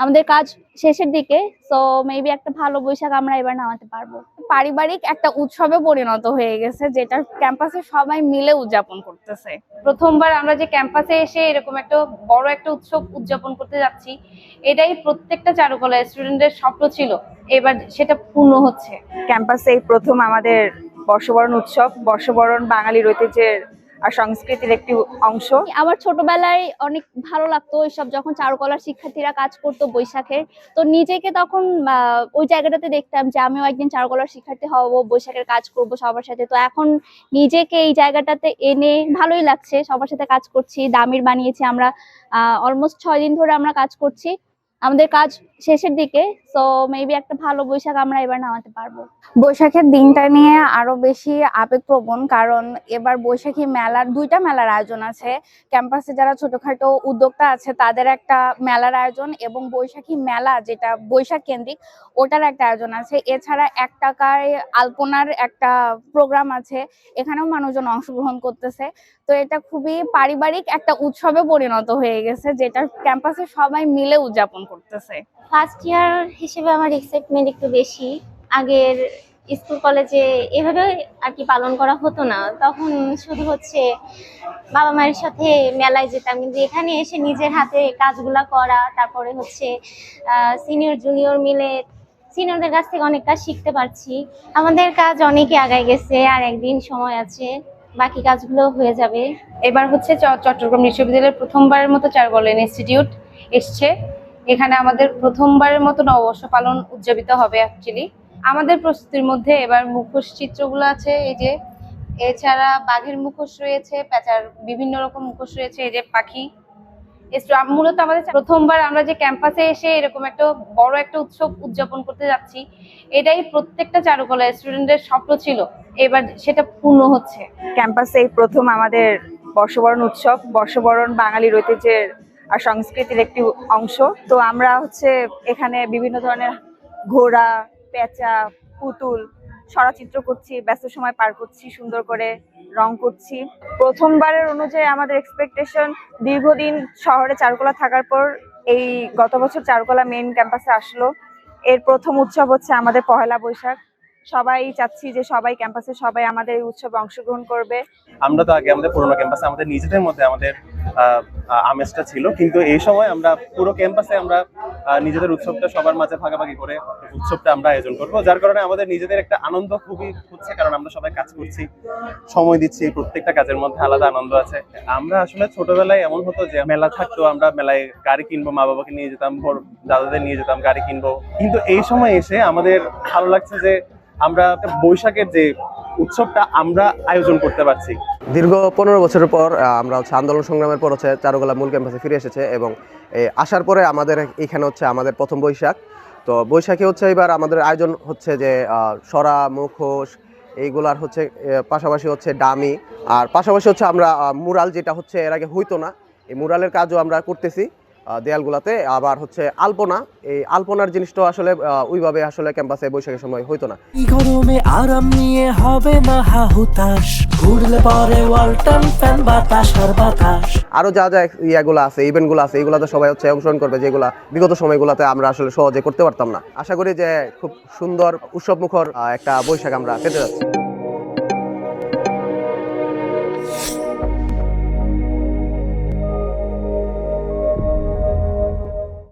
আমাদের কাজ শেষের দিকে। সো মেবি একটা ভালো বৈশাখ আমরা এবার নামাতে পারবো। পারিবারিক একটা উৎসবে পরিণত হয়ে গেছে, যেটা ক্যাম্পাসে সবাই মিলে উদযাপন করতেছে। প্রথমবার আমরা যে ক্যাম্পাসে এসে এরকম একটা বড় একটা উৎসব উদযাপন করতে যাচ্ছি, এটাই প্রত্যেকটা চারুকলা স্টুডেন্টের স্বপ্ন ছিল, এবার সেটা পূর্ণ হচ্ছে। ক্যাম্পাসে এই প্রথম আমাদের বর্ষবরণ উৎসব। বর্ষবরণ বাঙালির ঐতিহ্যের আর সংস্কৃতির একটি অংশ। আমার ছোটবেলায় অনেক ভালো লাগতো ওইসব, যখন চারুকলার শিক্ষার্থীরা কাজ করতো বৈশাখের। তো নিজেকে তখন ওই জায়গাটাতে দেখতাম যে আমিও একদিন চারুকলার শিক্ষার্থী হব, বৈশাখের কাজ করব সবার সাথে। তো এখন নিজেকে এই জায়গাটাতে এনে ভালোই লাগছে, সবার সাথে কাজ করছি। দামির বানিয়েছি আমরা, অলমোস্ট 6 দিন ধরে আমরা কাজ করছি। আমাদের কাজ শেষের দিকে। সো মেবি একটা ভালো বৈশাখ আমরা এবার নামাতে পারবো। বৈশাখের দিনটা নিয়ে আরো বেশি আবেগপ্রবণ, কারণ এবার বৈশাখী মেলার 2টা মেলার আয়োজন আছে। ক্যাম্পাসে যারা ছোটখাটো উদ্যোক্তা আছে তাদের একটা মেলার আয়োজন, এবং বৈশাখী মেলা যেটা বৈশাখ কেন্দ্রিক ওটার একটা আয়োজন আছে। এছাড়া 1 টাকায় আলপনার একটা প্রোগ্রাম আছে, এখানেও মানুষজন অংশগ্রহণ করতেছে। তো এটা খুবই পারিবারিক একটা উৎসবে পরিণত হয়ে গেছে, যেটা ক্যাম্পাসে সবাই মিলে উদযাপন করতেছে। ফার্স্ট ইয়ার হিসেবে আমার এক্সাইটমেন্ট একটু বেশি। আগের স্কুল কলেজে এভাবে আর কি পালন করা হতো না, তখন শুধু হচ্ছে বাবা মায়ের সাথে মেলায় যেতাম, কিন্তু এখানে এসে নিজের হাতে কাজগুলা করা, তারপরে হচ্ছে সিনিয়র জুনিয়র মিলে সিনিয়রদের কাছ থেকে অনেক কাজ শিখতে পারছি। আমাদের কাজ অনেকে আগায় গেছে, আর একদিন সময় আছে, বাকি কাজগুলো হয়ে যাবে। এবার হচ্ছে চট্টগ্রাম বিশ্ববিদ্যালয়ের প্রথমবারের মতো চারুকলা ইনস্টিটিউট এসছে। এখানে আমাদের প্রথমবারের মতো নববর্ষ পালন উদযাপিত হবে। অ্যাকচুয়ালি আমাদের প্রস্তুতির মধ্যে এবার মুখোশ চিত্রগুলো আছে, এই যে, এছাড়া বাঘের মুখোশ রয়েছে, পেঁচার বিভিন্ন রকম মুখোশ রয়েছে, এই যে পাখি। মূলত আমাদের প্রথমবার আমরা যে ক্যাম্পাসে এসে এরকম একটা বড় একটা উৎসব উদযাপন করতে যাচ্ছি, এটাই প্রত্যেকটা চারুকলা স্টুডেন্টের স্বপ্ন ছিল, এবার সেটা পূর্ণ হচ্ছে। ক্যাম্পাসে এই প্রথম আমাদের বর্ষবরণ উৎসব। বর্ষবরণ বাঙালির ঐতিহ্যের আর সংস্কৃতির একটি অংশ। তো আমরা এখানে বিভিন্ন ধরনের ঘোড়া, পেঁচা, পুতুল সরাচিত্র করছি, ব্যস্ত সময় পার করছি, সুন্দর করে রং করছি। প্রথমবারের অনুযায়ী আমাদের এক্সপেকটেশন, দীর্ঘদিন শহরে চারুকলা থাকার পর এই গত বছর চারুকলা মেইন ক্যাম্পাসে আসলো। এর প্রথম উৎসব হচ্ছে আমাদের পহেলা বৈশাখ। সবাই চাচ্ছি যে সবাই ক্যাম্পাসে সবাই আমাদের এই উৎসবে অংশগ্রহণ করবে। আমরা তো আগে আমাদের পুরোনো ক্যাম্পাসে আমাদের নিজেদের মধ্যে আমাদের আমেজটা ছিল, কিন্তু এই সময় আমরা পুরো ক্যাম্পাসে আমরা নিজেদের উৎসবটা সবার মাঝে ভাগাভাগি করে উৎসবটা আমরা আয়োজন করব, যার কারণে আমাদের নিজেদের একটা আনন্দ খুবই হচ্ছে, কারণ আমরা সবাই কাজ করছি, সময় দিচ্ছি, প্রত্যেকটা কাজের মধ্যে আলাদা আনন্দ আছে। আমরা আসলে ছোটবেলায় এমন হতো যে মেলা থাকতো, আমরা মেলায় গাড়ি কিনবো, মা বাবাকে নিয়ে যেতাম, দাদাদের নিয়ে যেতাম, গাড়ি কিনবো। কিন্তু এই সময় এসে আমাদের ভালো লাগছে যে আমরা বৈশাখের যে উৎসবটা আমরা আয়োজন করতে পারছি। দীর্ঘ 15 বছরের পর আমরা আন্দোলন সংগ্রামের পর চারুকলা মূল ক্যাম্পাসে ফিরে এসেছে, এবং আসার পরে আমাদের এখানে আমাদের প্রথম বৈশাখ। তো বৈশাখে এবার আমাদের আয়োজন হচ্ছে যে সরা, মুখোশ এইগুলার পাশাপাশি ডামি, আর পাশাপাশি আমরা মুরাল, যেটা এর আগে হইতো না, এই মুরালের কাজও আমরা করতেছি দেয়ালগুলাতে। আবার আলপনা, এই আলপনার জিনিসটা ওইভাবে ক্যাম্পাসে বৈশাখের সময় হইতো না। গরমে আরাম নিয়ে হবে না হাহুতাশ, ঘুরলে পরে ওয়ালটন ফ্যান বাতাস আর বাতাস। আরো যা যা ইয়াগুলো আছে, ইভেন্টগুলো আছে, এগুলাতে সবাই অংশগ্রহণ করবে, যেগুলা বিগত সময়গুলোতে আমরা সহজে করতে পারতাম না। আশা করি যে খুব সুন্দর উৎসবমুখর একটা বৈশাখ আমরা পেতে যাচ্ছি।